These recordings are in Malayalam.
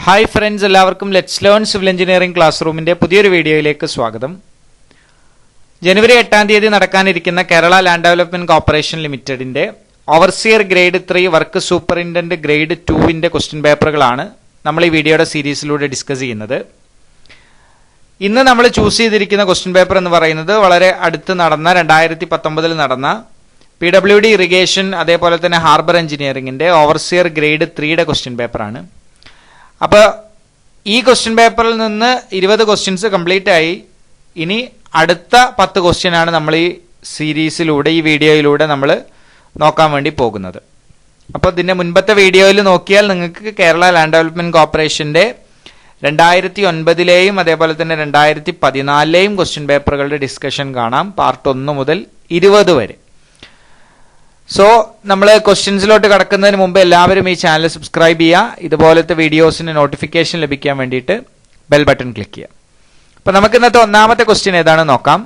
ഹായ് ഫ്രണ്ട്സ്, എല്ലാവർക്കും let's learn civil engineering class റൂമിന്റെ പുതിയൊരു വീഡിയോയിലേക്ക് സ്വാഗതം. ജനുവരി 8-ാം തീയതി നടക്കാനിരിക്കുന്ന കേരള ലാൻഡ് ഡെവലപ്മെന്റ് കോർപ്പറേഷൻ ലിമിറ്റഡിന്റെ overseer grade 3 work superintendent grade 2 question പേപ്പറുകളാണ് നമ്മൾ ഈ വീഡിയോയുടെ സീരീസിലൂടെ ഡിസ്കസ് ചെയ്യുന്നത്. ഇന്ന് നമ്മൾ ചൂസ് ചെയ്തിരിക്കുന്ന ക്വസ്റ്റ്യൻ പേപ്പർ എന്ന് പറയുന്നത് വളരെ അടുത്ത് നടന്ന 2019 നടന്ന PWD ഇറിഗേഷൻ അതേപോലെ തന്നെ ഹാർബർ എഞ്ചിനീയറിംഗിന്റെ ഓവർസിയർ ഗ്രേഡ് 3 ക്വസ്റ്റ്യൻ പേപ്പറാണ്. അപ്പോൾ ഈ ക്വസ്റ്റ്യൻ പേപ്പറിൽ നിന്ന് 20 ക്വസ്റ്റ്യൻസ് കംപ്ലീറ്റ് ആയി. ഇനി അടുത്ത 10 ക്വസ്റ്റ്യൻ ആണ് നമ്മൾ ഈ സീരീസിലൂടെ ഈ വീഡിയോയിലൂടെ നമ്മൾ നോക്കാൻ വേണ്ടി പോകുന്നത്. അപ്പോൾ ഇതിന്റെ മുൻപത്തെ വീഡിയോയിൽ നോക്കിയാൽ നിങ്ങൾക്ക് കേരള ലാൻഡ് ഡെവലപ്മെന്റ് കോർപ്പറേഷന്റെ 2009 അതേപോലെ തന്നെ 2014 ക്വസ്റ്റ്യൻ പേപ്പറുകളുടെ ഡിസ്കഷൻ കാണാം, പാർട്ട് 1 മുതൽ 20 വരെ. സോ നമ്മൾ ക്വസ്റ്റ്യൻസിലോട്ട് കടക്കുന്നതിന് മുമ്പ് എല്ലാവരും ഈ ചാനൽ സബ്സ്ക്രൈബ് ചെയ്യുക. ഇതുപോലത്തെ വീഡിയോസിന് നോട്ടിഫിക്കേഷൻ ലഭിക്കാൻ വേണ്ടിയിട്ട് ബെൽ ബട്ടൺ ക്ലിക്ക് ചെയ്യുക. അപ്പോൾ നമുക്ക് ഇന്നത്തെ ഒന്നാമത്തെ ക്വസ്റ്റ്യൻ ഏതാണെന്ന് നോക്കാം.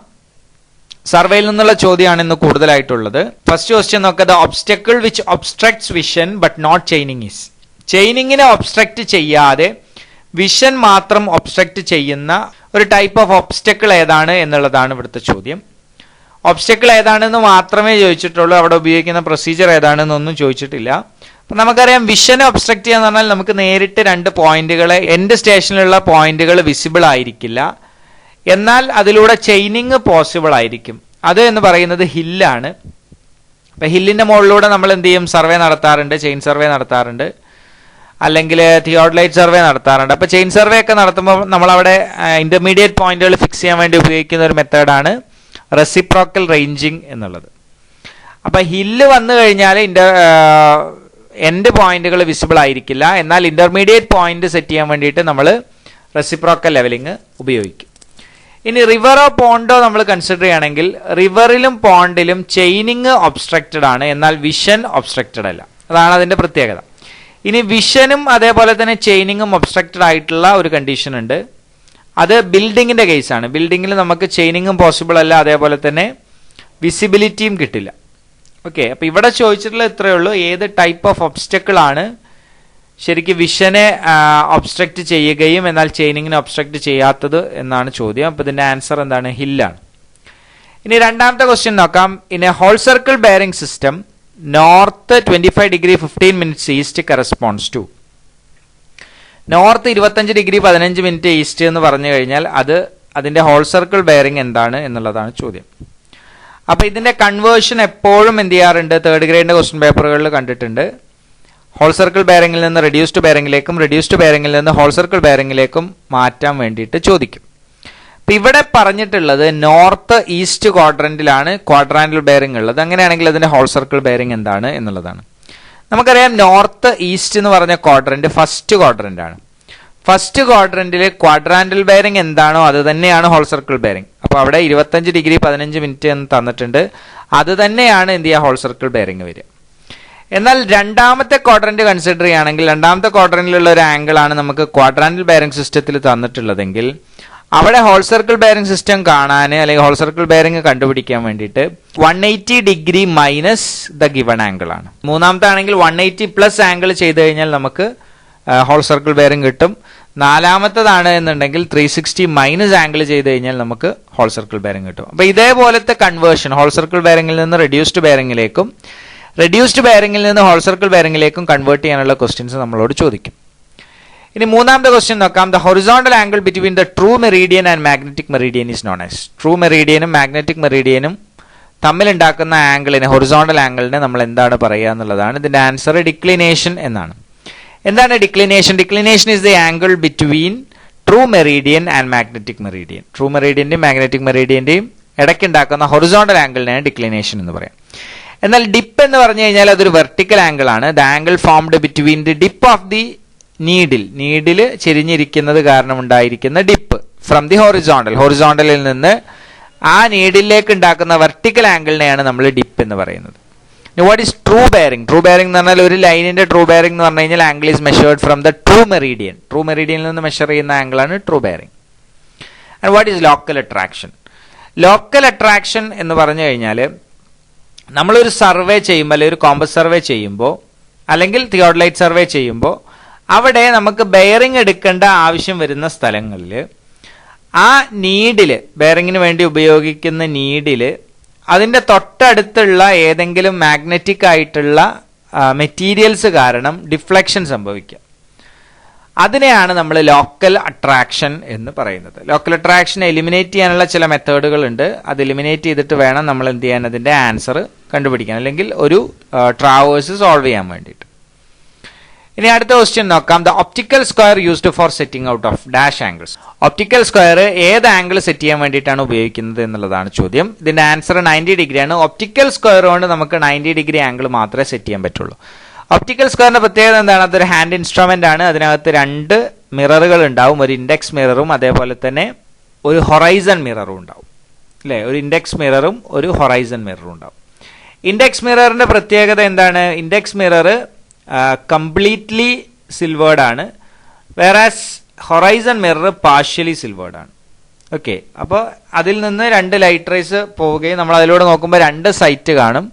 സർവേയിൽ നിന്നുള്ള ചോദ്യമാണ് ഇന്ന് കൂടുതലായിട്ടുള്ളത്. ഫസ്റ്റ് ക്വസ്റ്റ്യൻ നോക്കുക. The obstacle which obstructs vision but not chaining is. ചെയിനിങ്ങിനെ ഒബ്സ്ട്രക്ട് ചെയ്യാതെ വിഷൻ മാത്രം ഒബ്സ്ട്രക്ട് ചെയ്യുന്ന ഒരു ടൈപ്പ് ഓഫ് ഒബ്സ്റ്റക്കിൾ ഏതാണ് എന്നുള്ളതാണ് ഇവിടുത്തെ ചോദ്യം. ഒബ്സ്റ്റക്കിൾ ഏതാണെന്ന് മാത്രമേ ചോദിച്ചിട്ടുള്ളൂ, അവിടെ ഉപയോഗിക്കുന്ന പ്രൊസീജിയർ ഏതാണെന്നൊന്നും ചോദിച്ചിട്ടില്ല. അപ്പം നമുക്കറിയാം, വിഷനെ ഒബ്സ്ട്രക്ട് ചെയ്യാന്ന് പറഞ്ഞാൽ നമുക്ക് നേരിട്ട് 2 പോയിന്റുകളെ എൻഡ് സ്റ്റേഷനിലുള്ള പോയിന്റുകൾ വിസിബിൾ ആയിരിക്കില്ല, എന്നാൽ അതിലൂടെ ചെയിനിങ് പോസിബിൾ ആയിരിക്കും. അത് എന്ന് പറയുന്നത് ഹില്ലാണ്. അപ്പം ഹില്ലിന്റെ മുകളിലൂടെ നമ്മൾ എന്ത് ചെയ്യും, സർവേ നടത്താറുണ്ട്, ചെയിൻ സർവേ നടത്താറുണ്ട്, അല്ലെങ്കിൽ തിയോഡലൈറ്റ് സർവേ നടത്താറുണ്ട്. അപ്പോൾ ചെയിൻ സർവേ ഒക്കെ നടത്തുമ്പോൾ നമ്മളവിടെ ഇന്റർമീഡിയറ്റ് പോയിന്റുകൾ ഫിക്സ് ചെയ്യാൻ വേണ്ടി ഉപയോഗിക്കുന്ന ഒരു മെത്തേഡാണ് റെസിപ്രോക്കൽ റേഞ്ചിങ് എന്നുള്ളത്. അപ്പം ഹില്ല് വന്നു കഴിഞ്ഞാൽ എൻഡ് പോയിന്റുകൾ വിസിബിൾ ആയിരിക്കില്ല, എന്നാൽ ഇന്റർമീഡിയറ്റ് പോയിന്റ് സെറ്റ് ചെയ്യാൻ വേണ്ടിയിട്ട് നമ്മൾ റെസിപ്രോക്കൽ ലെവലിംഗ് ഉപയോഗിക്കും. ഇനി റിവറോ പോണ്ടോ നമ്മൾ കൺസിഡർ ചെയ്യുകയാണെങ്കിൽ റിവറിലും പോണ്ടിലും ചെയിനിങ് ഒബ്സ്ട്രക്റ്റഡ് ആണ്, എന്നാൽ വിഷൻ ഒബ്സ്ട്രക്റ്റഡ് അല്ല. അതാണ് അതിന്റെ പ്രത്യേകത. ഇനി വിഷനും അതേപോലെ തന്നെ ചെയിനിങ്ങും ഒബ്സ്ട്രക്റ്റഡ് ആയിട്ടുള്ള ഒരു കണ്ടീഷൻ ഉണ്ട്. അത് ബിൽഡിങ്ങിന്റെ കേസാണ്. ബിൽഡിങ്ങിൽ നമുക്ക് ചെയിനിങ്ങും പോസിബിൾ അല്ല, അതേപോലെ തന്നെ വിസിബിലിറ്റിയും കിട്ടില്ല. ഓക്കെ, അപ്പൊ ഇവിടെ ചോദിച്ചിട്ടുള്ള ഇത്രയേ ഉള്ളൂ, ഏത് ടൈപ്പ് ഓഫ് ഒബ്സ്റ്റക്കിൾ ആണ് ശരിക്കും വിഷനെ ഒബ്സ്ട്രക്ട് ചെയ്യുകയും എന്നാൽ ചെയിനിങ്ങിനെ ഒബ്സ്ട്രക്ട് ചെയ്യാത്തത് എന്നാണ് ചോദ്യം. അപ്പൊ ഇതിന്റെ ആൻസർ എന്താണ്? ഹില്ലാണ്. ഇനി രണ്ടാമത്തെ ക്വസ്റ്റ്യൻ നോക്കാം. In a whole circle bearing system north 25 degree 15 minutes east corresponds to. North 25 degree 15 minute east എന്ന് പറഞ്ഞു കഴിഞ്ഞാൽ അതിന്റെ ഹോൾ സർക്കിൾ ബെയറിംഗ് എന്താണ് എന്നുള്ളതാണ് ചോദ്യം. അപ്പൊ ഇതിന്റെ കൺവേർഷൻ എപ്പോഴും എന്ത് ചെയ്യാറുണ്ട്, 3rd ഗ്രേഡിന്റെ ക്വസ്റ്റ്യൻ പേപ്പറുകളിൽ കണ്ടിട്ടുണ്ട്. ഹോൾ സർക്കിൾ ബെയറിംഗിൽ നിന്ന് റെഡ്യൂസ്ഡ് ബെയറിംഗിലേക്കും റെഡ്യൂസ്ഡ് ബെയറിംഗിൽ നിന്ന് ഹോൾ സർക്കിൾ ബെയറിംഗിലേക്കും മാറ്റാൻ വേണ്ടിയിട്ട് ചോദിക്കും. അപ്പൊ ഇവിടെ പറഞ്ഞിട്ടുള്ളത് നോർത്ത് ഈസ്റ്റ് ക്വാഡ്രന്റിലാണ് ക്വാഡ്രാന്റൽ ബെയറിംഗ് ഉള്ളത്. അങ്ങനെയാണെങ്കിൽ അതിന്റെ ഹോൾ സർക്കിൾ ബെയറിംഗ് എന്താണ് എന്നുള്ളതാണ്. നമുക്കറിയാം, നോർത്ത് ഈസ്റ്റ് എന്ന് പറഞ്ഞ ക്വാഡ്രന്റ് ഫസ്റ്റ് ക്വാഡ്രന്റ് ആണ്. ഫസ്റ്റ് ക്വാഡ്രന്റിൽ ക്വാഡ്രാന്റൽ ബെയറിംഗ് എന്താണോ അത് തന്നെയാണ് ഹോൾ സർക്കിൾ ബെയറിംഗ്. അപ്പൊ അവിടെ 25 ഡിഗ്രി 15 മിനിറ്റ് എന്ന് തന്നിട്ടുണ്ട്, അത് തന്നെയാണ് എന്ത് ചെയ്യുക, ഹോൾ സർക്കിൾ ബെയറിംഗ് വരിക. എന്നാൽ രണ്ടാമത്തെ ക്വാഡ്രന്റ് കൺസിഡർ ചെയ്യുകയാണെങ്കിൽ രണ്ടാമത്തെ ക്വാഡ്രന്റിലുള്ള ഒരു ആംഗിൾ ആണ് നമുക്ക് ക്വാഡ്രാന്റൽ ബെയറിംഗ് സിസ്റ്റത്തിൽ തന്നിട്ടുള്ളതെങ്കിൽ അവിടെ ഹോൾ സർക്കിൾ ബെയറിംഗ് സിസ്റ്റം കാണാൻ അല്ലെങ്കിൽ ഹോൾ സർക്കിൾ ബെയറിംഗ് കണ്ടുപിടിക്കാൻ വേണ്ടിയിട്ട് 180 degree minus the given angle ആണ്. മൂന്നാമത്തെ ആണെങ്കിൽ 180 പ്ലസ് ആംഗിൾ ചെയ്ത് കഴിഞ്ഞാൽ നമുക്ക് ഹോൾ സർക്കിൾ ബെയറിംഗ് കിട്ടും. നാലാമത്തതാണ് എന്നുണ്ടെങ്കിൽ 360 മൈനസ് ആംഗിൾ ചെയ്ത് കഴിഞ്ഞാൽ നമുക്ക് ഹോൾ സർക്കിൾ ബെയറിംഗ് കിട്ടും. അപ്പൊ ഇതേപോലത്തെ കൺവേർഷൻ ഹോൾ സർക്കിൾ ബെയറിംഗിൽ നിന്ന് റെഡ്യൂസ്ഡ് ബെയറിംഗിലേക്കും റെഡ്യൂസ്ഡ് ബെയറിംഗിൽ നിന്ന് ഹോൾ സർക്കിൾ ബെയറിംഗിലേക്കും കൺവേർട്ട് ചെയ്യാനുള്ള ക്വസ്റ്റ്യൻസ് നമ്മളോട് ചോദിക്കും. ഇനി മൂന്നാമത്തെ ക്വസ്റ്റ്യൻ നോക്കാം. The horizontal angle between the true meridian and magnetic meridian is known as. True മെറീഡിയനും മാഗ്നറ്റിക് മെറീഡിയനും തമ്മിലുണ്ടാക്കുന്ന ആംഗിളിനെ, ഹൊറിസോണ്ടൽ ആംഗിളിനെ നമ്മൾ എന്താണ് പറയുക എന്നുള്ളതാണ്. ഇതിന്റെ ആൻസർ ഡിക്ലിനേഷൻ എന്നാണ്. എന്താണ് declination? Declination is the angle between true meridian and magnetic meridian. True മെറീഡിയന്റെയും മാഗ്നറ്റിക് മെറീഡിയന്റെയും ഇടയ്ക്കുണ്ടാക്കുന്ന ഹൊറിസോണ്ടൽ ആംഗിളിനെയാണ് ഡിക്ലിനേഷൻ എന്ന് പറയാം. എന്നാൽ ഡിപ്പ് എന്ന് പറഞ്ഞു കഴിഞ്ഞാൽ അതൊരു വെർട്ടിക്കൽ ആംഗിൾ ആണ്. The angle formed between the dip of the needle ചെരിഞ്ഞിരിക്കുന്നത് കാരണം ഉണ്ടായിരിക്കുന്ന ഡിപ്പ് ഫ്രം ദി ഹൊറിസോണ്ടലിൽ നിന്ന് ആ നീഡിലേക്ക് ഉണ്ടാക്കുന്ന വെർട്ടിക്കൽ ആംഗിളിനെയാണ് നമ്മൾ ഡിപ്പ് എന്ന് പറയുന്നത്. What is true bearing? True bearing എന്ന് പറഞ്ഞാൽ ഒരു ലൈനിന്റെ ട്രൂ ബെയറിംഗ് എന്ന് പറഞ്ഞു കഴിഞ്ഞാൽ angle is measured from the true meridian. True മെറീഡിയനിൽ നിന്ന് മെഷർ ചെയ്യുന്ന ആംഗിളാണ് true bearing. And what is local attraction? Local attraction എന്ന് പറഞ്ഞു കഴിഞ്ഞാൽ നമ്മളൊരു സർവേ ചെയ്യുമ്പോൾ അല്ലെങ്കിൽ ഒരു കോമ്പസ് സർവേ ചെയ്യുമ്പോൾ അല്ലെങ്കിൽ തിയോഡലൈറ്റ് സർവേ ചെയ്യുമ്പോൾ അവിടെ നമുക്ക് ബെയറിംഗ് എടുക്കേണ്ട ആവശ്യം വരുന്ന സ്ഥലങ്ങളിൽ ആ നീഡില്, ബെയറിങ്ങിന് വേണ്ടി ഉപയോഗിക്കുന്ന നീഡില് അതിൻ്റെ തൊട്ടടുത്തുള്ള ഏതെങ്കിലും മാഗ്നറ്റിക് ആയിട്ടുള്ള മെറ്റീരിയൽസ് കാരണം ഡിഫ്ലക്ഷൻ സംഭവിക്കുക. അതിനെയാണ് നമ്മൾ ലോക്കൽ അട്രാക്ഷൻ എന്ന് പറയുന്നത്. ലോക്കൽ അട്രാക്ഷൻ എലിമിനേറ്റ് ചെയ്യാനുള്ള ചില മെത്തേഡുകളുണ്ട്. അത് എലിമിനേറ്റ് ചെയ്തിട്ട് വേണം നമ്മൾ എന്ത് ചെയ്യാൻ അതിൻ്റെ ആൻസർ കണ്ടുപിടിക്കാൻ, അല്ലെങ്കിൽ ഒരു ട്രാവേഴ്സ് സോൾവ് ചെയ്യാൻ വേണ്ടിയിട്ട്. ഇനി അടുത്ത ക്വസ്റ്റ്യൻ നോക്കാം. The optical square used for setting out of dash angles. Optical square ഏത് ആംഗിൾ സെറ്റ് ചെയ്യാൻ വേണ്ടിയിട്ടാണ് ഉപയോഗിക്കുന്നത് എന്നുള്ളതാണ് ചോദ്യം. ഇതിന്റെ ആൻസർ 90 ഡിഗ്രിയാണ്. ഒപ്റ്റിക്കൽ സ്ക്വയർ കൊണ്ട് നമുക്ക് 90 ഡിഗ്രി ആംഗിൾ മാത്രമേ സെറ്റ് ചെയ്യാൻ പറ്റുള്ളൂ. ഒപ്റ്റിക്കൽ സ്ക്വയറിന്റെ പ്രത്യേകത എന്താണ്? അതൊരു ഹാൻഡ് ഇൻസ്ട്രുമെന്റ് ആണ്. അതിനകത്ത് 2 മിററുകൾ ഉണ്ടാവും. ഒരു ഇൻഡെക്സ് മിററും അതേപോലെ തന്നെ ഒരു ഹൊറൈസൺ മിററും ഉണ്ടാവും, അല്ലേ? ഒരു ഇൻഡെക്സ് മിററും ഒരു ഹൊറൈസൺ മിററും ഉണ്ടാവും. ഇൻഡെക്സ് മിററിന്റെ പ്രത്യേകത എന്താണ്? ഇൻഡെക്സ് മിറർ കംപ്ലീറ്റ്ലി സിൽവേർഡ് ആണ്, വേറാസ് ഹൊറൈസൺ മിറർ പാർഷ്യലി സിൽവേർഡ് ആണ്. ഓക്കെ, അപ്പോൾ അതിൽ നിന്ന് 2 ലൈറ്റ് റേസ് പോവുകയും നമ്മൾ അതിലൂടെ നോക്കുമ്പോൾ 2 സൈറ്റ് കാണും.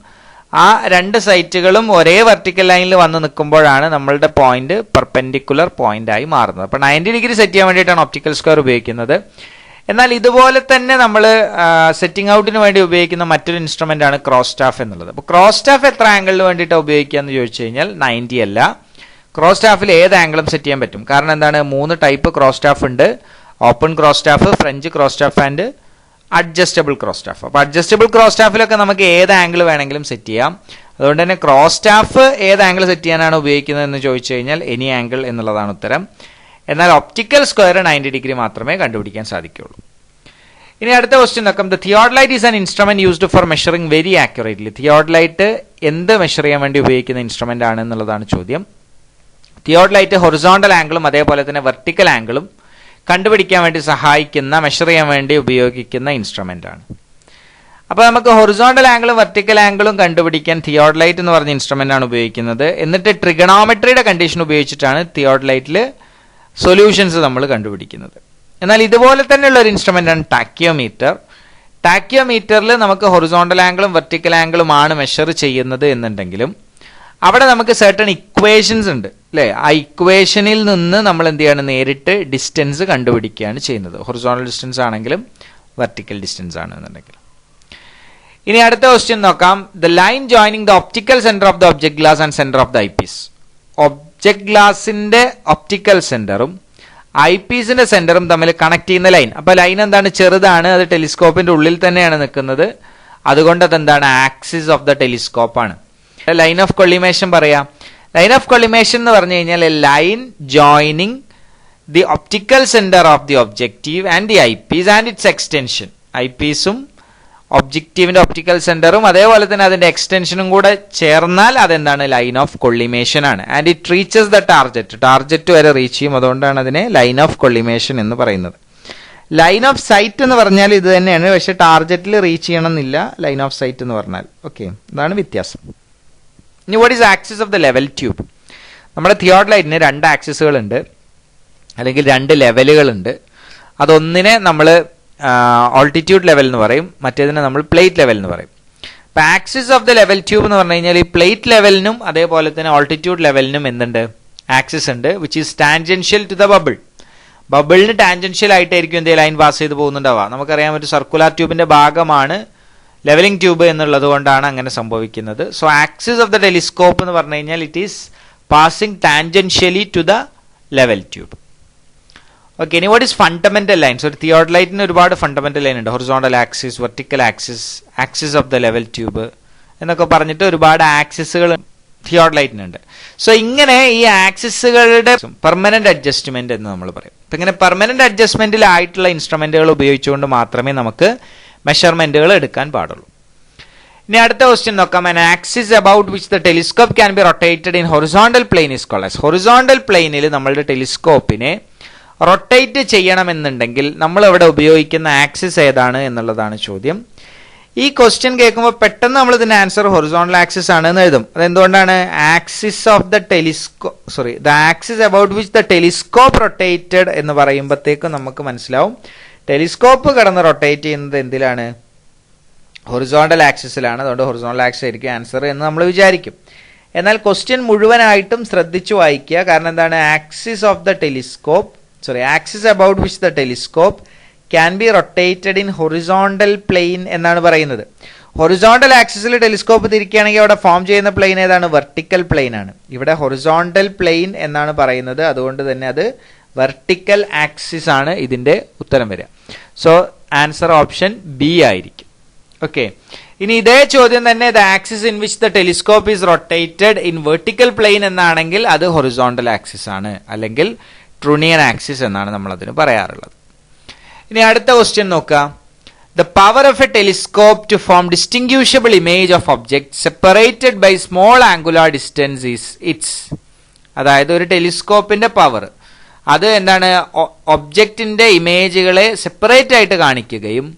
ആ 2 സൈറ്റുകളും ഒരേ വെർട്ടിക്കൽ ലൈനിൽ വന്ന് നിൽക്കുമ്പോഴാണ് നമ്മളുടെ പോയിന്റ് പെർപെൻഡിക്കുലർ പോയിന്റ് ആയി മാറുന്നത്. അപ്പോൾ 90 ഡിഗ്രി സെറ്റ് ചെയ്യാൻ വേണ്ടിയിട്ടാണ് ഒപ്റ്റിക്കൽ സ്ക്വയർ ഉപയോഗിക്കുന്നത്. എന്നാൽ ഇതുപോലെ തന്നെ നമ്മൾ സെറ്റിംഗ് ഔട്ടിന് വേണ്ടി ഉപയോഗിക്കുന്ന മറ്റൊരു ഇൻസ്ട്രുമെന്റ് ആണ് ക്രോസ് സ്റ്റാഫ് എന്നുള്ളത്. അപ്പോൾ ക്രോസ് സ്റ്റാഫ് എത്ര ആംഗിളിന് വേണ്ടിയിട്ടാണ് ഉപയോഗിക്കുക എന്ന് ചോദിച്ചു കഴിഞ്ഞാൽ 90 അല്ല. ക്രോസ് സ്റ്റാഫിൽ ഏത് ആംഗിളും സെറ്റ് ചെയ്യാൻ പറ്റും. കാരണം എന്താണ്? 3 ടൈപ്പ് ക്രോസ് സ്റ്റാഫ് ഉണ്ട്. Open cross staff, French cross staff and adjustable cross staff. അപ്പോൾ അഡ്ജസ്റ്റബിൾ ക്രോസ് സ്റ്റാഫിലൊക്കെ നമുക്ക് ഏത് ആംഗിൾ വേണമെങ്കിലും സെറ്റ് ചെയ്യാം. അതുകൊണ്ട് തന്നെ ക്രോസ് സ്റ്റാഫ് ഏത് ആംഗിൾ സെറ്റ് ചെയ്യാനാണ് ഉപയോഗിക്കുന്നത് എന്ന് ചോദിച്ചു കഴിഞ്ഞാൽ എനി ആംഗിൾ എന്നുള്ളതാണ് ഉത്തരം. എന്നാൽ ഒപ്റ്റിക്കൽ സ്ക്വയർ 90 ഡിഗ്രി മാത്രമേ കണ്ടുപിടിക്കാൻ സാധിക്കുകയുള്ളൂ. ഇനി അടുത്ത ക്വസ്റ്റ്യൻ നോക്കാം. The theodolite is an instrument used for measuring very accurately. Theodolite എന്ത് മെഷർ ചെയ്യാൻ വേണ്ടി ഉപയോഗിക്കുന്ന ഇൻസ്ട്രുമെന്റ് ആണ് എന്നുള്ളതാണ് ചോദ്യം. തിയോഡലൈറ്റ് ഹൊറിസോണ്ടൽ ആംഗിളും അതേപോലെ തന്നെ വെർട്ടിക്കൽ ആംഗിളും കണ്ടുപിടിക്കാൻ വേണ്ടി സഹായിക്കുന്ന, മെഷർ ചെയ്യാൻ വേണ്ടി ഉപയോഗിക്കുന്ന ഇൻസ്ട്രുമെന്റ് ആണ്. അപ്പോൾ നമുക്ക് ഹൊറിസോണ്ടൽ ആംഗിളും വെർട്ടിക്കൽ ആംഗിളും കണ്ടുപിടിക്കാൻ തിയോഡലൈറ്റ് എന്ന് പറഞ്ഞ ഇൻസ്ട്രുമെന്റ് ആണ് ഉപയോഗിക്കുന്നത്. എന്നിട്ട് ട്രിഗണോമെട്രിയുടെ കണ്ടീഷൻ ഉപയോഗിച്ചിട്ടാണ് തിയോഡലൈറ്റിൽ സൊല്യൂഷൻസ് നമ്മൾ കണ്ടുപിടിക്കുന്നത്. എന്നാൽ ഇതുപോലെ തന്നെയുള്ള ഒരു ഇൻസ്ട്രുമെന്റ് ആണ് ടാക്കിയോമീറ്റർ. ടാക്കിയോമീറ്ററിൽ നമുക്ക് ഹൊറിസോണ്ടൽ ആംഗിളും വെർട്ടിക്കൽ ആംഗിളുമാണ് മെഷർ ചെയ്യുന്നത് എന്നുണ്ടെങ്കിലും അവിടെ നമുക്ക് സർട്ടൺ ഇക്വേഷൻസ് ഉണ്ട്, അല്ലേ? ആ ഇക്വേഷനിൽ നിന്ന് നമ്മൾ എന്ത് ചെയ്യാണ്? നേരിട്ട് ഡിസ്റ്റൻസ് കണ്ടുപിടിക്കുകയാണ് ചെയ്യുന്നത്. ഹൊറിസോണ്ടൽ ഡിസ്റ്റൻസ് ആണെങ്കിലും വെർട്ടിക്കൽ ഡിസ്റ്റൻസ് ആണെന്നുണ്ടെങ്കിലും. ഇനി അടുത്ത ക്വസ്റ്റ്യൻ നോക്കാം. The line joining the optical centre of the object glass and centre of the eyepiece. Object ഗ്ലാസിന്റെ ഒപ്റ്റിക്കൽ സെന്ററും ഐ പീസിന്റെ സെന്ററും തമ്മിൽ കണക്ട് ചെയ്യുന്ന ലൈൻ. അപ്പൊ ലൈൻ എന്താണ്? ചെറുതാണ്. അത് ടെലിസ്കോപ്പിന്റെ ഉള്ളിൽ തന്നെയാണ് നിൽക്കുന്നത്. അതുകൊണ്ട് അതെന്താണ്? ആക്സിസ് ഓഫ് ദ ടെലിസ്കോപ്പ് ആണ്. ലൈൻ ഓഫ് കൊള്ളിമേഷൻ പറയാം. ലൈൻ ഓഫ് കൊള്ളിമേഷൻ എന്ന് പറഞ്ഞു കഴിഞ്ഞാൽ line joining the optical centre of the objective and the I Ps and it's extension. I പീസും ഒബ്ജക്റ്റീവിന്റെ ഒപ്റ്റിക്കൽ സെന്ററും അതേപോലെ തന്നെ അതിന്റെ എക്സ്റ്റൻഷനും കൂടെ ചേർന്നാൽ അതെന്താണ്? ലൈൻ ഓഫ് കൊള്ളിമേഷൻ ആണ്. And it reaches the target. Target വരെ റീച്ച് ചെയ്യും. അതുകൊണ്ടാണ് അതിനെ ലൈൻ ഓഫ് കൊള്ളിമേഷൻ എന്ന് പറയുന്നത്. ലൈൻ ഓഫ് സൈറ്റ് എന്ന് പറഞ്ഞാൽ ഇത് തന്നെയാണ്, പക്ഷെ ടാർജറ്റിൽ റീച്ച് ചെയ്യണമെന്നില്ല ലൈൻ ഓഫ് സൈറ്റ് എന്ന് പറഞ്ഞാൽ. ഓക്കെ, ഇതാണ് വ്യത്യാസം. ഇനി what is axis of the level tube? നമ്മുടെ തിയോഡലൈറ്റിന് 2 ആക്സിസുകൾ ഉണ്ട്, അല്ലെങ്കിൽ 2 ലെവലുകളുണ്ട്. അതൊന്നിനെ നമ്മൾ ഓൾട്ടിറ്റ്യൂഡ് ലെവൽ എന്ന് പറയും, മറ്റേതിനെ നമ്മൾ പ്ലേറ്റ് ലെവൽ എന്ന് പറയും. ഇപ്പം axis of the level tube എന്ന് പറഞ്ഞു കഴിഞ്ഞാൽ ഈ പ്ലേറ്റ് ലെവലിനും അതേപോലെ തന്നെ ഓൾട്ടിറ്റ്യൂഡ് ലെവലിനും എന്തുണ്ട്? ആക്സിസ് ഉണ്ട്, which is tangential to the bubble. ബബിളിന് ടാൻജൻഷ്യൽ ആയിട്ടായിരിക്കും എന്ത് ലൈൻ പാസ് ചെയ്ത് പോകുന്നുണ്ടാവുക. നമുക്കറിയാം ഒരു സർക്കുലർ ട്യൂബിന്റെ ഭാഗമാണ് ലെവലിംഗ് ട്യൂബ് എന്നുള്ളത് കൊണ്ടാണ് അങ്ങനെ സംഭവിക്കുന്നത്. So axis of the telescope എന്ന് പറഞ്ഞു കഴിഞ്ഞാൽ it is passing tangentially to the level tube. Okay, ഇനി വാട്ട് ഈസ് ഫണ്ടമെന്റൽ ലൈൻസ്? ഒരു തിയോഡലൈറ്റിന് ഒരുപാട് ഫണ്ടമെന്റൽ ലൈൻ ഉണ്ട്. Horizontal axis, vertical axis, axis of the level tube എന്നൊക്കെ പറഞ്ഞിട്ട് ഒരുപാട് ആക്സിസുകൾ തിയോഡലൈറ്റിനുണ്ട്. സോ ഇങ്ങനെ ഈ ആക്സിസുകളുടെ പെർമനന്റ് അഡ്ജസ്റ്റ്മെന്റ് എന്ന് നമ്മൾ പറയും. അപ്പൊ ഇങ്ങനെ പെർമനന്റ് അഡ്ജസ്റ്റ്മെന്റിലായിട്ടുള്ള ഇൻസ്ട്രുമെന്റുകൾ ഉപയോഗിച്ചുകൊണ്ട് മാത്രമേ നമുക്ക് മെഷർമെന്റുകൾ എടുക്കാൻ പാടുള്ളൂ. ഇനി അടുത്ത ക്വസ്റ്റ്യൻ നോക്കാം. An axis about which the telescope can be rotated in horizontal plane is called as. Horizontal പ്ലെയിനിൽ നമ്മളുടെ ടെലിസ്കോപ്പിനെ റൊട്ടേറ്റ് ചെയ്യണമെന്നുണ്ടെങ്കിൽ നമ്മൾ ഇവിടെ ഉപയോഗിക്കുന്ന ആക്സിസ് ഏതാണ് എന്നുള്ളതാണ് ചോദ്യം. ഈ ക്വസ്റ്റ്യൻ കേൾക്കുമ്പോൾ പെട്ടെന്ന് നമ്മൾ ഇതിന്റെ ആൻസർ ഹൊറിസോണ്ടൽ ആക്സിസ് ആണ് എന്ന് എഴുതും. അതെന്തുകൊണ്ടാണ്? Axis of the the axis about which the telescope rotated എന്ന് പറയുമ്പോഴത്തേക്കും നമുക്ക് മനസ്സിലാവും ടെലിസ്കോപ്പ് കടന്ന് റൊട്ടേറ്റ് ചെയ്യുന്നത് എന്തിലാണ്? ഹൊറിസോണ്ടൽ ആക്സിസിലാണ്. അതുകൊണ്ട് ഹൊറിസോണ്ടൽ ആക്സിസ് ആയിരിക്കും ആൻസർ എന്ന് നമ്മൾ വിചാരിക്കും. എന്നാൽ ക്വസ്റ്റ്യൻ മുഴുവനായിട്ടും ശ്രദ്ധിച്ചു വായിക്കുക. കാരണം എന്താണ്, axis about which the telescope can be rotated in horizontal plain എന്നാണ് പറയുന്നത്. ഹൊറിസോണ്ടൽ ആക്സിസിൽ ടെലിസ്കോപ്പ് തിരിക്കുകയാണെങ്കിൽ അവിടെ ഫോം ചെയ്യുന്ന പ്ലെയിൻ ഏതാണ്? വെർട്ടിക്കൽ പ്ലെയിൻ ആണ്. ഇവിടെ ഹൊറിസോണ്ടൽ പ്ലെയിൻ എന്നാണ് പറയുന്നത്, അതുകൊണ്ട് തന്നെ അത് വെർട്ടിക്കൽ ആക്സിസ് ആണ് ഇതിന്റെ ഉത്തരം വരിക. സോ ആൻസർ ഓപ്ഷൻ ബി ആയിരിക്കും. ഓക്കെ, ഇനി ഇതേ ചോദ്യം തന്നെ the axis in which the telescope is rotated in vertical plane എന്നാണെങ്കിൽ അത് ഹൊറിസോണ്ടൽ ആക്സിസ് ആണ്, അല്ലെങ്കിൽ ട്രൂണിയൻ ആക്സിസ് എന്നാണ് നമ്മൾ അതിന് പറയാറുള്ളത്. ഇനി അടുത്ത ക്വസ്റ്റ്യൻ നോക്കാം. The power of a telescope to form distinguishable image of objects separated by small angular distance is its. അതായത് ഒരു ടെലിസ്കോപ്പിന്റെ പവർ അത് എന്താണ്, ഒബ്ജക്റ്റിന്റെ ഇമേജുകളെ സെപ്പറേറ്റ് ആയിട്ട് കാണിക്കുകയും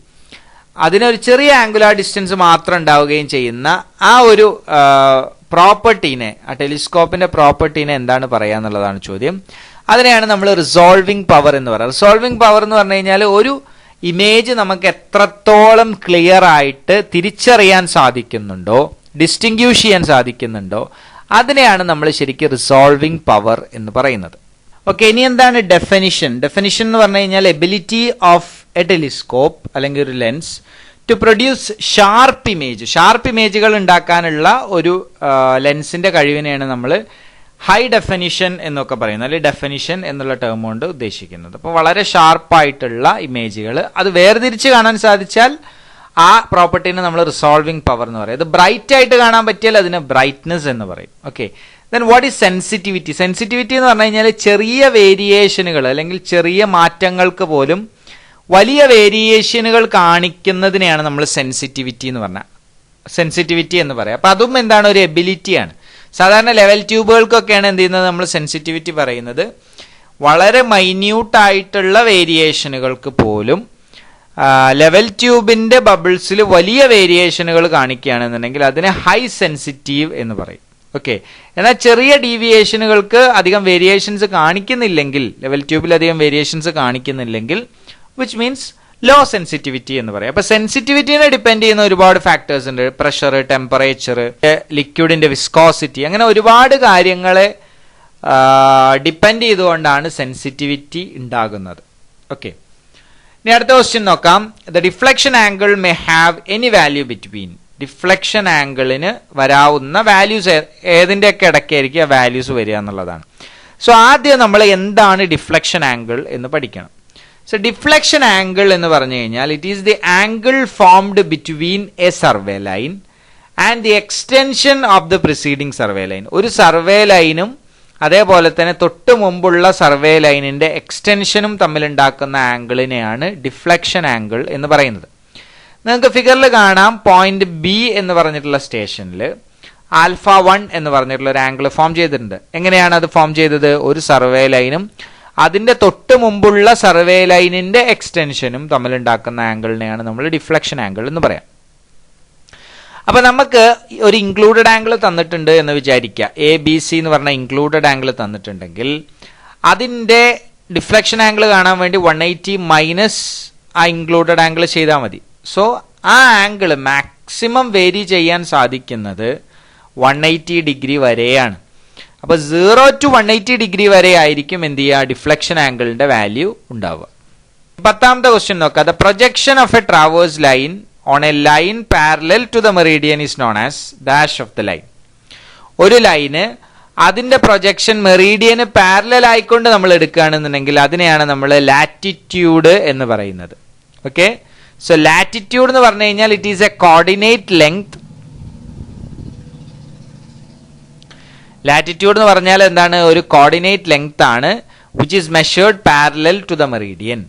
അതിനൊരു ചെറിയ ആംഗുലാർ ഡിസ്റ്റൻസ് മാത്രം ഉണ്ടാവുകയും ചെയ്യുന്ന ആ ഒരു പ്രോപ്പർട്ടീനെ, ആ ടെലിസ്കോപ്പിന്റെ പ്രോപ്പർട്ടീനെ എന്താണ് പറയുക എന്നുള്ളതാണ് ചോദ്യം. അതിനെയാണ് നമ്മൾ റിസോൾവിംഗ് പവർ എന്ന് പറയുക. റിസോൾവിംഗ് പവർ എന്ന് പറഞ്ഞു കഴിഞ്ഞാൽ ഒരു ഇമേജ് നമുക്ക് എത്രത്തോളം ക്ലിയർ ആയിട്ട് തിരിച്ചറിയാൻ സാധിക്കുന്നുണ്ടോ, ഡിസ്റ്റിങ്ക്യൂഷ് ചെയ്യാൻ സാധിക്കുന്നുണ്ടോ, അതിനെയാണ് നമ്മൾ ശരിക്കും റിസോൾവിംഗ് പവർ എന്ന് പറയുന്നത്. ഓക്കെ, ഇനി എന്താണ് ഡെഫിനിഷൻ? ഡെഫിനിഷൻ എന്ന് പറഞ്ഞു കഴിഞ്ഞാൽ എബിലിറ്റി ഓഫ് എ ടെലിസ്കോപ്പ് അല്ലെങ്കിൽ ഒരു lens to produce sharp image. Sharp ഇമേജുകൾ ഉണ്ടാക്കാനുള്ള ഒരു ലെൻസിന്റെ കഴിവിനെയാണ് നമ്മൾ ഹൈ ഡെഫിനിഷൻ എന്നൊക്കെ പറയുന്നത്, അല്ലെങ്കിൽ ഡെഫിനിഷൻ എന്നുള്ള ടേം കൊണ്ട് ഉദ്ദേശിക്കുന്നത്. അപ്പോൾ വളരെ ഷാർപ്പായിട്ടുള്ള ഇമേജുകൾ അത് വേർതിരിച്ച് കാണാൻ സാധിച്ചാൽ ആ പ്രോപ്പർട്ടീനെ നമ്മൾ റിസോൾവിംഗ് പവർ എന്ന് പറയും. അത് ബ്രൈറ്റ് ആയിട്ട് കാണാൻ പറ്റിയാൽ അതിന് ബ്രൈറ്റ്നെസ് എന്ന് പറയും. Okay, then what is sensitivity? Sensitivity എന്ന് പറഞ്ഞു കഴിഞ്ഞാൽ ചെറിയ വേരിയേഷനുകൾ അല്ലെങ്കിൽ ചെറിയ മാറ്റങ്ങൾക്ക് പോലും വലിയ വേരിയേഷനുകൾ കാണിക്കുന്നതിനെയാണ് നമ്മൾ സെൻസിറ്റിവിറ്റി എന്ന് പറയാം. അപ്പൊ അതും എന്താണ്, ഒരു എബിലിറ്റിയാണ്. സാധാരണ ലെവൽ ട്യൂബുകൾക്കൊക്കെയാണ് എന്ത് ചെയ്യുന്നത്, നമ്മൾ സെൻസിറ്റിവിറ്റി പറയുന്നത്. വളരെ മൈന്യൂട്ടായിട്ടുള്ള വേരിയേഷനുകൾക്ക് പോലും ലെവൽ ട്യൂബിന്റെ ബബിൾസിൽ വലിയ വേരിയേഷനുകൾ കാണിക്കുകയാണെന്നുണ്ടെങ്കിൽ അതിനെ ഹൈ സെൻസിറ്റീവ് എന്ന് പറയും. ഓക്കെ, എന്നാൽ ചെറിയ ഡീവിയേഷനുകൾക്ക് അധികം വേരിയേഷൻസ് കാണിക്കുന്നില്ലെങ്കിൽ, ലെവൽ ട്യൂബിൽ അധികം വേരിയേഷൻസ് കാണിക്കുന്നില്ലെങ്കിൽ വിച്ച് മീൻസ് ലോ സെൻസിറ്റിവിറ്റി എന്ന് പറയും. അപ്പൊ സെൻസിറ്റിവിറ്റിനെ ഡിപ്പെൻഡ് ചെയ്യുന്ന ഒരുപാട് ഫാക്ടേഴ്സ് ഉണ്ട്. പ്രഷർ, ടെമ്പറേച്ചർ, ലിക്വിഡിന്റെ വിസ്കോസിറ്റി, അങ്ങനെ ഒരുപാട് കാര്യങ്ങളെ ഡിപ്പെൻഡ് ചെയ്തുകൊണ്ടാണ് സെൻസിറ്റിവിറ്റി ഉണ്ടാകുന്നത്. ഓക്കെ, ഇനി അടുത്ത ക്വസ്റ്റ്യൻ നോക്കാം. The deflection angle may have any value between. Deflection ആംഗിളിന് വരാവുന്ന വാല്യൂസ് ഏതിൻ്റെയൊക്കെ ഇടയ്ക്കായിരിക്കും ആ വാല്യൂസ് വരിക എന്നുള്ളതാണ്. സോ ആദ്യം നമ്മൾ എന്താണ് ഡിഫ്ലക്ഷൻ ആംഗിൾ എന്ന് പഠിക്കണം. സോ ഡിഫ്ലക്ഷൻ ആംഗിൾ എന്ന് പറഞ്ഞു കഴിഞ്ഞാൽ it is the angle formed between A survey line and the extension of the preceding survey line. ഒരു സർവേ ലൈനും അതേപോലെ തന്നെ തൊട്ട് മുമ്പുള്ള സർവേ ലൈനിന്റെ എക്സ്റ്റൻഷനും തമ്മിലുണ്ടാക്കുന്ന ആംഗിളിനെയാണ് ഡിഫ്ലക്ഷൻ ആംഗിൾ എന്ന് പറയുന്നത്. നിങ്ങൾക്ക് ഫിഗറിൽ കാണാം, പോയിന്റ് ബി എന്ന് പറഞ്ഞിട്ടുള്ള സ്റ്റേഷനിൽ ആൽഫ 1 എന്ന് പറഞ്ഞിട്ടുള്ള ഒരു ആംഗിൾ ഫോം ചെയ്തിട്ടുണ്ട്. എങ്ങനെയാണ് അത് ഫോം ചെയ്തത്? ഒരു സർവേ ലൈനും അതിന്റെ തൊട്ട് മുമ്പുള്ള സർവേ ലൈനിന്റെ എക്സ്റ്റൻഷനും തമ്മിലുണ്ടാക്കുന്ന ആംഗിളിനെയാണ് നമ്മൾ ഡിഫ്ലക്ഷൻ ആംഗിൾ എന്ന് പറയാം. അപ്പൊ നമുക്ക് ഒരു ഇൻക്ലൂഡഡ് ആംഗിൾ തന്നിട്ടുണ്ട് എന്ന് വിചാരിക്കുക. എ ബി സി എന്ന് പറഞ്ഞ ഇൻക്ലൂഡഡ് ആംഗിൾ തന്നിട്ടുണ്ടെങ്കിൽ അതിന്റെ ഡിഫ്ലക്ഷൻ ആംഗിൾ കാണാൻ വേണ്ടി 180 മൈനസ് ആ ഇൻക്ലൂഡഡ് ആംഗിൾ ചെയ്താൽ മതി. സോ ആ ആംഗിൾ മാക്സിമം വേരി ചെയ്യാൻ സാധിക്കുന്നത് 180 ഡിഗ്രി വരെയാണ്. അപ്പൊ 0 to 180 ഡിഗ്രി വരെ ആയിരിക്കും എന്ത് ചെയ്യുക, ഡിഫ്ലക്ഷൻ ആംഗിളിന്റെ വാല്യൂ ഉണ്ടാവുക. 10ാമത്തെ ക്വസ്റ്റ്യൻ നോക്കാം. The projection of a traverse line on a line parallel to the meridian is known as dash of the line. ഒരു ലൈന് അതിന്റെ പ്രൊജക്ഷൻ മെറീഡിയന് പാരലൽ ആയിക്കൊണ്ട് നമ്മൾ എടുക്കുകയാണെന്നുണ്ടെങ്കിൽ അതിനെയാണ് നമ്മൾ ലാറ്റിറ്റ്യൂഡ് എന്ന് പറയുന്നത്. ഓക്കെ, സോ ലാറ്റിറ്റ്യൂഡ് എന്ന് പറഞ്ഞു കഴിഞ്ഞാൽ it is a coordinate length. Latitude എന്ന് പറഞ്ഞാൽ എന്താണ്, ഒരു കോർഡിനേറ്റ് ലെങ്ത് ആണ് which is measured parallel to the meridian.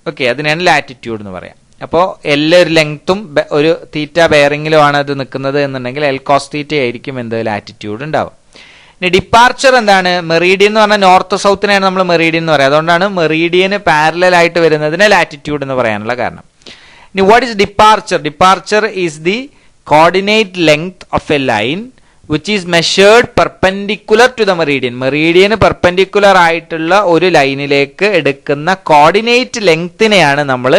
Okay, അതിനാണ് ലാറ്റിറ്റ്യൂഡ് എന്ന് പറയാം. അപ്പോൾ എല്ലാ ഒരു ലെങ്ത്തും ഒരു തീറ്റ ബെയറിംഗിലുമാണ് അത് നിൽക്കുന്നത് എന്നുണ്ടെങ്കിൽ എൽ കോസ് തീറ്റ ആയിരിക്കും എന്ത് ലാറ്റിറ്റ്യൂഡ് ഉണ്ടാവും. ഇനി ഡിപ്പാർച്ചർ എന്താണ്, മെറീഡിയൻ എന്ന് പറഞ്ഞാൽ നോർത്ത് സൗത്തിനെയാണ് നമ്മൾ മെറീഡിയൻ എന്ന് പറയുക. അതുകൊണ്ടാണ് മെറീഡിയന് പാരലൽ ആയിട്ട് വരുന്നതിനെ ലാറ്റിറ്റ്യൂഡ് എന്ന് പറയാനുള്ള കാരണം. ഇനി what is departure? Departure is the coordinate length of a line which is measured perpendicular to the meridian. മെറീഡിയന് പെർപെൻഡിക്കുലർ ആയിട്ടുള്ള ഒരു ലൈനിലേക്ക് എടുക്കുന്ന കോർഡിനേറ്റ് ലെങ്തിനെയാണ് നമ്മൾ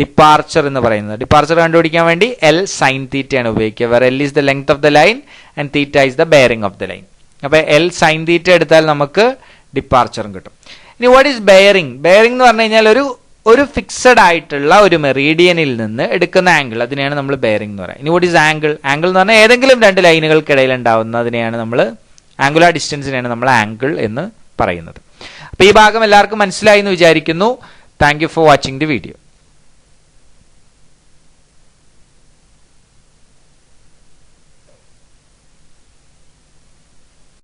ഡിപ്പാർച്ചർ എന്ന് പറയുന്നത്. ഡിപ്പാർച്ചർ കണ്ടുപിടിക്കാൻ വേണ്ടി L sin θ ആണ് ഉപയോഗിക്കുക. Where L is the length of the line and θ is the bearing of the line. അപ്പൊ L sin θ എടുത്താൽ നമുക്ക് ഡിപ്പാർച്ചറും കിട്ടും. ഇനി വാട്ട് ഈസ് ബെയറിംഗ്? ബെയറിംഗ് എന്ന് പറഞ്ഞു കഴിഞ്ഞാൽ ഒരു ഫിക്സഡ് ആയിട്ടുള്ള ഒരു മെറീഡിയനിൽ നിന്ന് എടുക്കുന്ന ആംഗിൾ, അതിനെയാണ് നമ്മൾ ബെയറിംഗ് എന്ന് പറയുന്നത്. ഇനി വാട്ട് ഈസ് ആംഗിൾ? ആംഗിൾ എന്ന് പറഞ്ഞാൽ ഏതെങ്കിലും രണ്ട് ലൈനുകൾക്കിടയിൽ ഉണ്ടാവുന്നതിനെയാണ് നമ്മൾ ആംഗുലാർ ഡിസ്റ്റൻസിനെയാണ് നമ്മൾ ആംഗിൾ എന്ന് പറയുന്നത്. അപ്പൊ ഈ ഭാഗം എല്ലാവർക്കും മനസ്സിലായി എന്ന് വിചാരിക്കുന്നു. Thank you for watching the video.